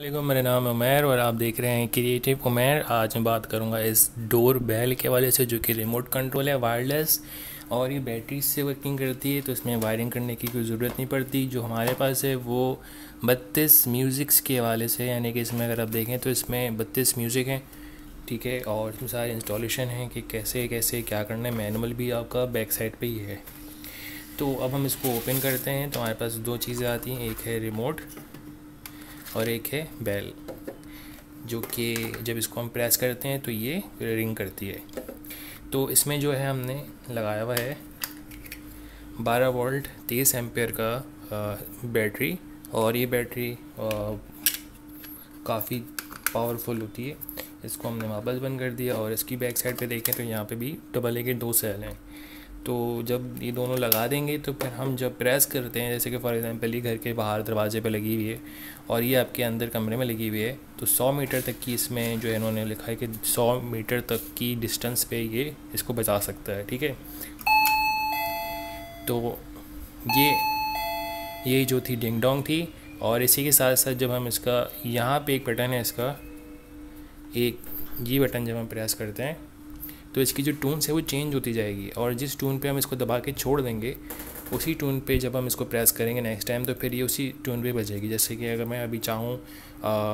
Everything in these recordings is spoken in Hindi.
वालेकुम, मेरा नाम है उमैर और आप देख रहे हैं क्रिएटिव उमैर। आज मैं बात करूंगा इस डोर बेल के वाले से, जो कि रिमोट कंट्रोल है, वायरलेस, और ये बैटरी से वर्किंग करती है। तो इसमें वायरिंग करने की कोई ज़रूरत नहीं पड़ती। जो हमारे पास है वो 32 म्यूज़िक्स के हवाले से, यानी कि इसमें अगर आप देखें तो इसमें 32 म्यूज़िक हैं, ठीक है। और इसमें सारे इंस्टॉलेशन हैं कि कैसे कैसे क्या करना है। मैनुअल भी आपका बैक साइड पे ही है। तो अब हम इसको ओपन करते हैं तो हमारे पास दो चीज़ें आती हैं, एक है रिमोट और एक है बेल, जो कि जब इसको हम प्रेस करते हैं तो ये रिंग करती है। तो इसमें जो है हमने लगाया हुआ है 12 वोल्ट 30 एम्पेयर का बैटरी, और ये बैटरी काफ़ी पावरफुल होती है। इसको हमने वापस बंद कर दिया और इसकी बैक साइड पे देखें तो यहाँ पे भी डबल ए के 2 सेल हैं। तो जब ये दोनों लगा देंगे तो फिर हम जब प्रेस करते हैं, जैसे कि फॉर एग्जांपल ये घर के बाहर दरवाजे पे लगी हुई है और ये आपके अंदर कमरे में लगी हुई है, तो 100 मीटर तक की इसमें जो है इन्होंने लिखा है कि 100 मीटर तक की डिस्टेंस पे ये इसको बचा सकता है, ठीक है। तो ये जो थी डिंग डोंग थी। और इसी के साथ साथ जब हम इसका यहाँ पे एक बटन है, इसका एक ये बटन जब हम प्रेस करते हैं तो इसकी जो टून है वो चेंज होती जाएगी, और जिस टून पे हम इसको दबा के छोड़ देंगे उसी टून पे जब हम इसको प्रेस करेंगे नेक्स्ट टाइम तो फिर ये उसी टून पे बजेगी। जैसे कि अगर मैं अभी चाहूँ,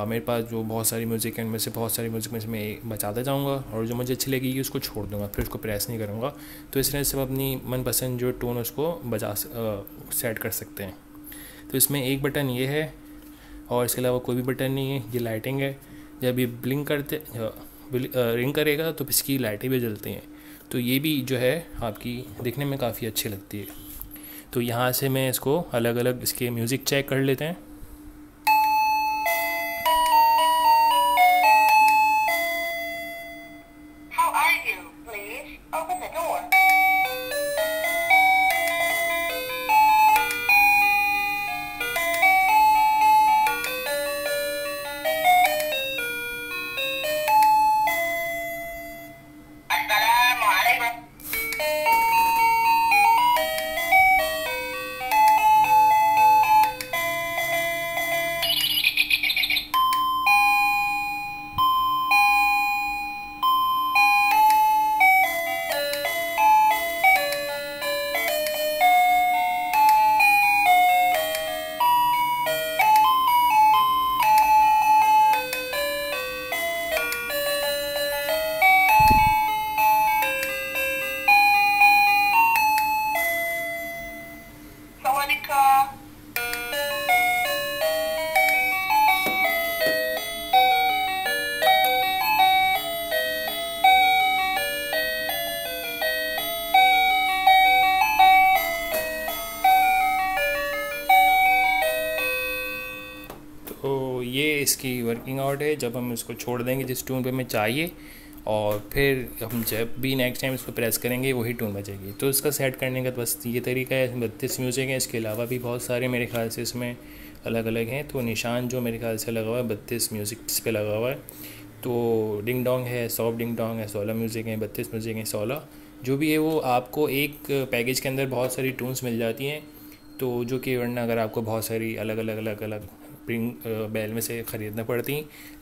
मेरे पास जो बहुत सारी म्यूज़िक है उनमें से बहुत सारी म्यूज़िक में से मैं बचाता जाऊँगा और जो मुझे अच्छी लगेगी उसको छोड़ दूँगा, फिर उसको प्रेस नहीं करूँगा। तो इस तरह से अपनी मनपसंद जो टून उसको सेट कर सकते हैं। तो इसमें एक बटन ये है और इसके अलावा कोई भी बटन नहीं है। ये लाइटिंग है, जब ये ब्लिंक करते रिंग करेगा तो इसकी लाइटें भी जलती हैं। तो ये भी जो है आपकी दिखने में काफ़ी अच्छी लगती है। तो यहाँ से मैं इसको अलग अलग इसके म्यूज़िक चेक कर लेते हैं। How are you? Please open the door. Assalamualaikum. Sawadika. तो ये इसकी वर्किंग आउट है। जब हम इसको छोड़ देंगे जिस टून पे हमें चाहिए, और फिर हम जब भी नेक्स्ट टाइम इसको प्रेस करेंगे वही टून बजेगी। तो इसका सेट करने का बस ये तरीका है। 32 म्यूज़िक हैं, इसके अलावा भी बहुत सारे मेरे ख्याल से इसमें अलग अलग हैं। तो निशान जो मेरे ख्याल से लगा हुआ है 32 म्यूज़िक पे लगा हुआ है। तो डिंग डोंग है, सॉफ्ट डिंग डोंग है, 16 म्यूज़िक हैं, 32 म्यूज़िक हैं, 16 जो भी है वो आपको एक पैकेज के अंदर बहुत सारी टून्स मिल जाती हैं। तो जो कि वरना अगर आपको बहुत सारी अलग अलग रिंग बेल में से ख़रीदना पड़ती,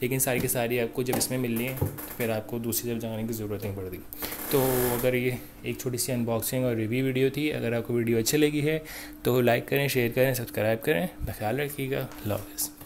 लेकिन सारी की सारी आपको जब इसमें मिल रही हैं तो फिर आपको दूसरी जगह जाने की ज़रूरत नहीं पड़ती। तो अगर ये एक छोटी सी अनबॉक्सिंग और रिव्यू वीडियो थी, अगर आपको वीडियो अच्छी लगी है तो लाइक करें, शेयर करें, सब्सक्राइब करें। ख्याल रखिएगा। अल्लाह हाफ़िज़।